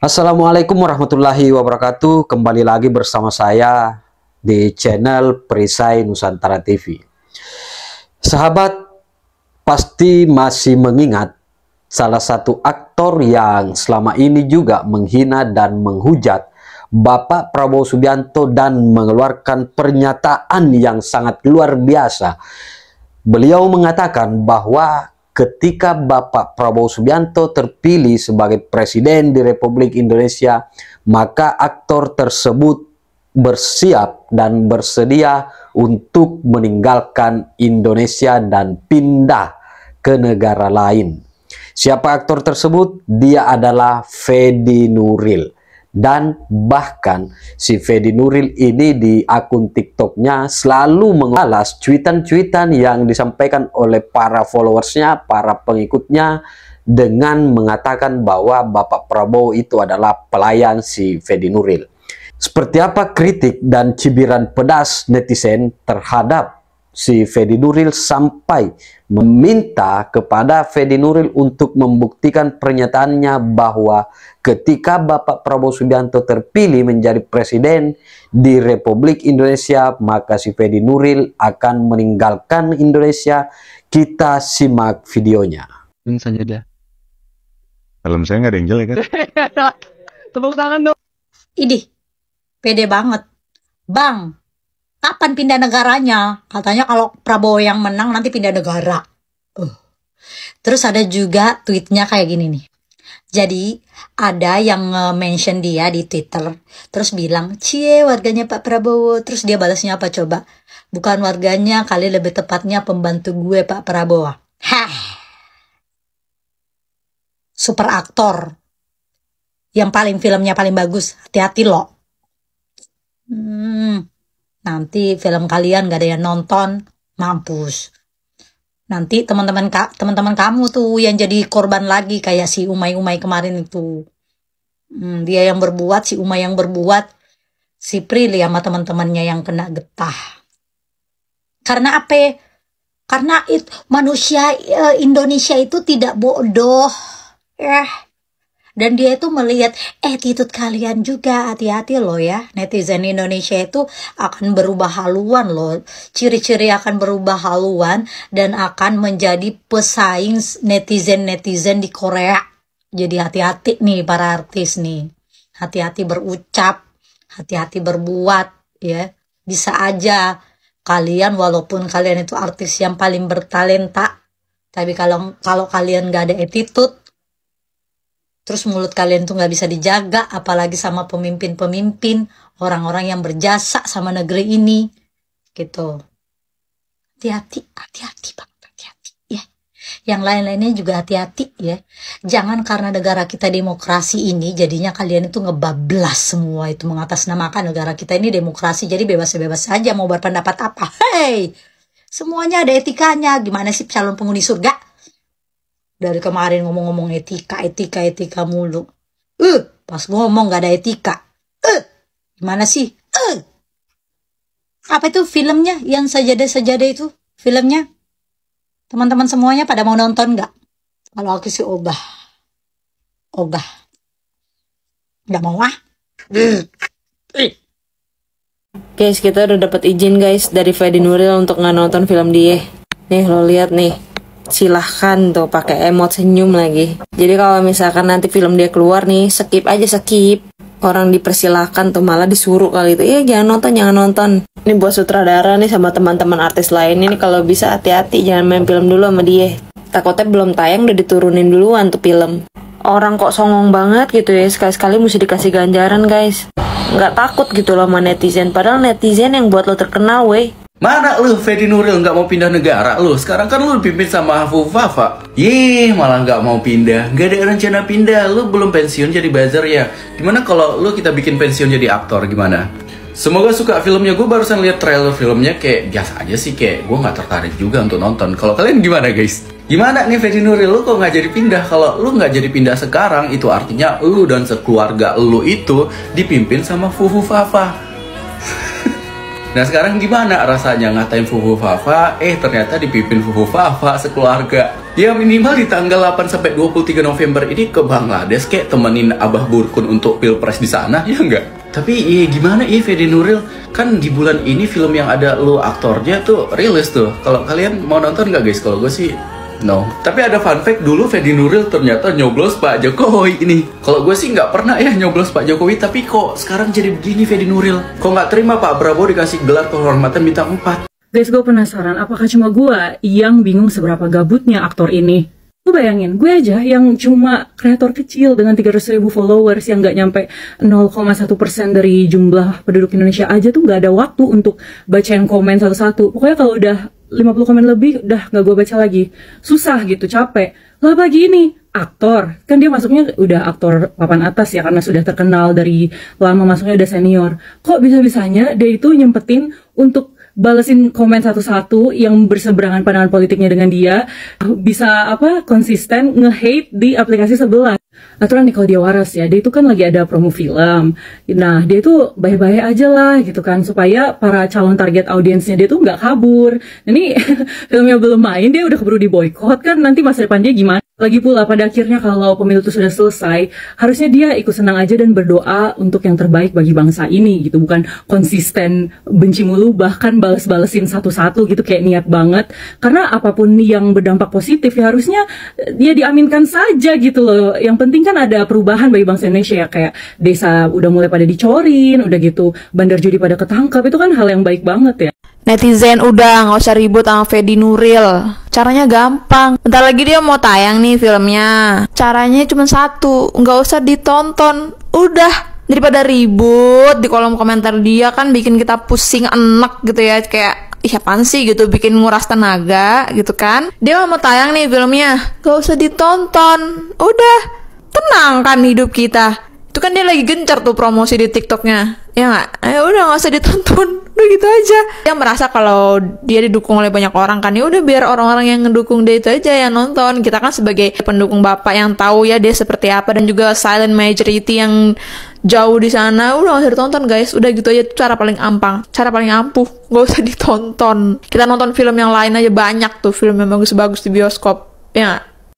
Assalamualaikum warahmatullahi wabarakatuh. Kembali lagi bersama saya di channel Perisai Nusantara TV. Sahabat pasti masih mengingat salah satu aktor yang selama ini juga menghina dan menghujat Bapak Prabowo Subianto dan mengeluarkan pernyataan yang sangat luar biasa. Beliau mengatakan bahwa ketika Bapak Prabowo Subianto terpilih sebagai Presiden di Republik Indonesia, maka aktor tersebut bersiap dan bersedia untuk meninggalkan Indonesia dan pindah ke negara lain. Siapa aktor tersebut? Dia adalah Fedi Nuril. Dan bahkan si Fedi Nuril ini di akun TikToknya selalu membalas cuitan-cuitan yang disampaikan oleh para followersnya, para pengikutnya, dengan mengatakan bahwa Bapak Prabowo itu adalah pelayan si Fedi Nuril. Seperti apa kritik dan cibiran pedas netizen terhadap si Fedi Nuril sampai meminta kepada Fedi Nuril untuk membuktikan pernyataannya bahwa ketika Bapak Prabowo Subianto terpilih menjadi presiden di Republik Indonesia, maka si Fedi Nuril akan meninggalkan Indonesia. Kita simak videonya. Saja dah. Film saya nggak ada yang jelek kan? Tepuk tangan dong. Idih, pede banget. Bang, kapan pindah negaranya? Katanya kalau Prabowo yang menang nanti pindah negara. Terus ada juga tweetnya kayak gini nih. Jadi ada yang mention dia di Twitter, terus bilang, "Cie, warganya Pak Prabowo." Terus dia balasnya apa coba? "Bukan warganya, kali lebih tepatnya pembantu gue Pak Prabowo." Hah. Super aktor. Yang paling filmnya paling bagus, hati-hati loh. Nanti film kalian gak ada yang nonton, mampus. Nanti teman-teman kamu tuh yang jadi korban lagi kayak si Umay kemarin itu. Dia yang berbuat, si Umay yang berbuat, si Prilly sama teman-temannya yang kena getah. Karena apa? Karena manusia Indonesia itu tidak bodoh. Dan dia itu melihat attitude kalian juga, hati-hati loh ya. Netizen Indonesia itu akan berubah haluan loh. Ciri-ciri akan berubah haluan dan akan menjadi pesaing netizen-netizen di Korea. Jadi hati-hati nih para artis nih. Hati-hati berucap, hati-hati berbuat ya. Bisa aja kalian walaupun kalian itu artis yang paling bertalenta, tapi kalau kalian gak ada attitude, terus mulut kalian tuh nggak bisa dijaga, apalagi sama pemimpin-pemimpin, orang-orang yang berjasa sama negeri ini, gitu. Hati-hati banget, hati-hati ya. Yang lain-lainnya juga hati-hati ya. Jangan karena negara kita demokrasi ini, jadinya kalian itu ngebablas semua itu mengatasnamakan negara kita ini demokrasi, jadi bebas-bebas saja mau berpendapat apa. Hey, semuanya ada etikanya. Gimana sih calon penghuni surga? Dari kemarin ngomong-ngomong etika mulu. Pas ngomong gak ada etika. Gimana sih? Apa itu filmnya? Yang sajadah-sajadah itu filmnya? Teman-teman semuanya pada mau nonton gak? Kalau aku sih ogah. Gak mau ah. Guys, kita udah dapat izin guys dari Fedi Nuril untuk nggak nonton film dia. Nih lo lihat nih. Silahkan tuh pakai emot senyum lagi. Jadi kalau misalkan nanti film dia keluar nih, skip aja. Orang dipersilahkan tuh, malah disuruh kali itu. Jangan nonton. Ini buat sutradara nih sama teman-teman artis lain ini, kalau bisa hati-hati jangan main film dulu sama dia. Takutnya belum tayang udah diturunin duluan tuh film. Orang kok songong banget gitu ya, sekali-sekali mesti dikasih ganjaran guys. Nggak takut gitu loh sama netizen, padahal netizen yang buat lo terkenal weh. Mana lu Fedi Nuril nggak mau pindah negara lu? Sekarang kan lu dipimpin sama Fufafa. Malah nggak mau pindah. Nggak ada rencana pindah. Lu belum pensiun jadi buzzer ya? Gimana kalau lu kita bikin pensiun jadi aktor gimana? Semoga suka filmnya. Gue barusan lihat trailer filmnya kayak biasa aja sih, kayak gue nggak tertarik juga untuk nonton. Kalau kalian gimana guys? Gimana nih Fedi Nuril, lu kok nggak jadi pindah? Kalau lu nggak jadi pindah sekarang, itu artinya lu dan sekeluarga lu itu dipimpin sama Fufafa. Nah sekarang gimana rasanya ngatain Fufu Fafa, ternyata dipimpin Fufu Fafa sekeluarga. Ya minimal di tanggal 8 sampai 23 November ini ke Bangladesh kayak temenin Abah Burkun untuk pilpres di sana, ya enggak? Tapi ya gimana ya Fedi Nuril, kan di bulan ini film yang ada lo aktornya tuh rilis tuh. Kalau kalian mau nonton nggak guys? Kalau gue sih no. Tapi ada fun fact, dulu Fedi Nuril ternyata nyoblos Pak Jokowi ini. Kalau gue sih nggak pernah ya nyoblos Pak Jokowi, tapi kok sekarang jadi begini Fedi Nuril? Kok nggak terima Pak Prabowo dikasih gelar kehormatan bintang 4? Guys, gue penasaran apakah cuma gue yang bingung seberapa gabutnya aktor ini. Lu bayangin, gue aja yang cuma kreator kecil dengan 300.000 followers yang nggak nyampe 0,1% dari jumlah penduduk Indonesia aja tuh nggak ada waktu untuk bacain komen satu-satu. Pokoknya kalau udah 50 komen lebih, udah nggak gue baca lagi. Susah gitu, capek. Lah begini, aktor, kan dia masuknya udah aktor papan atas ya, karena sudah terkenal dari lama, masuknya udah senior. Kok bisa-bisanya dia itu nyempetin untuk balesin komen satu-satu yang berseberangan pandangan politiknya dengan dia, bisa konsisten nge-hate di aplikasi sebelah. Aturan nih kalau dia waras ya, dia itu kan lagi ada promo film. Nah, dia itu baik-baik aja lah gitu kan, supaya para calon target audiensnya dia tuh nggak kabur. Ini filmnya belum main, dia udah keburu di boykot kan, nanti masa depan dia gimana? Lagi pula pada akhirnya kalau pemilu itu sudah selesai, harusnya dia ikut senang aja dan berdoa untuk yang terbaik bagi bangsa ini gitu, bukan konsisten benci mulu, bahkan bales-balesin satu-satu gitu kayak niat banget. Karena apapun yang berdampak positif ya harusnya dia diaminkan saja gitu loh. Yang penting kan ada perubahan bagi bangsa Indonesia ya, kayak desa udah mulai pada dicorin, udah gitu bandar judi pada ketangkap, itu kan hal yang baik banget ya. Netizen udah nggak usah ribut sama Fedi Nuril. Caranya gampang. Bentar lagi dia mau tayang nih filmnya. Caranya cuma satu, nggak usah ditonton. Udah, daripada ribut di kolom komentar dia kan bikin kita pusing enek gitu ya, kayak ih apaan sih gitu, bikin nguras tenaga gitu kan. Dia mau tayang nih filmnya, nggak usah ditonton. Udah, tenang kan hidup kita. Itu kan dia lagi gencar tuh promosi di TikToknya, ya nggak? Udah nggak usah ditonton, udah gitu aja. Dia merasa kalau dia didukung oleh banyak orang kan, ya udah biar orang-orang yang ngedukung dia itu aja yang nonton. Kita kan sebagai pendukung bapak yang tahu ya dia seperti apa, dan juga silent majority yang jauh di sana, udah nggak usah ditonton guys. Udah gitu aja, cara paling ampuh, nggak usah ditonton. Kita nonton film yang lain aja, banyak tuh film yang bagus-bagus di bioskop, ya nggak?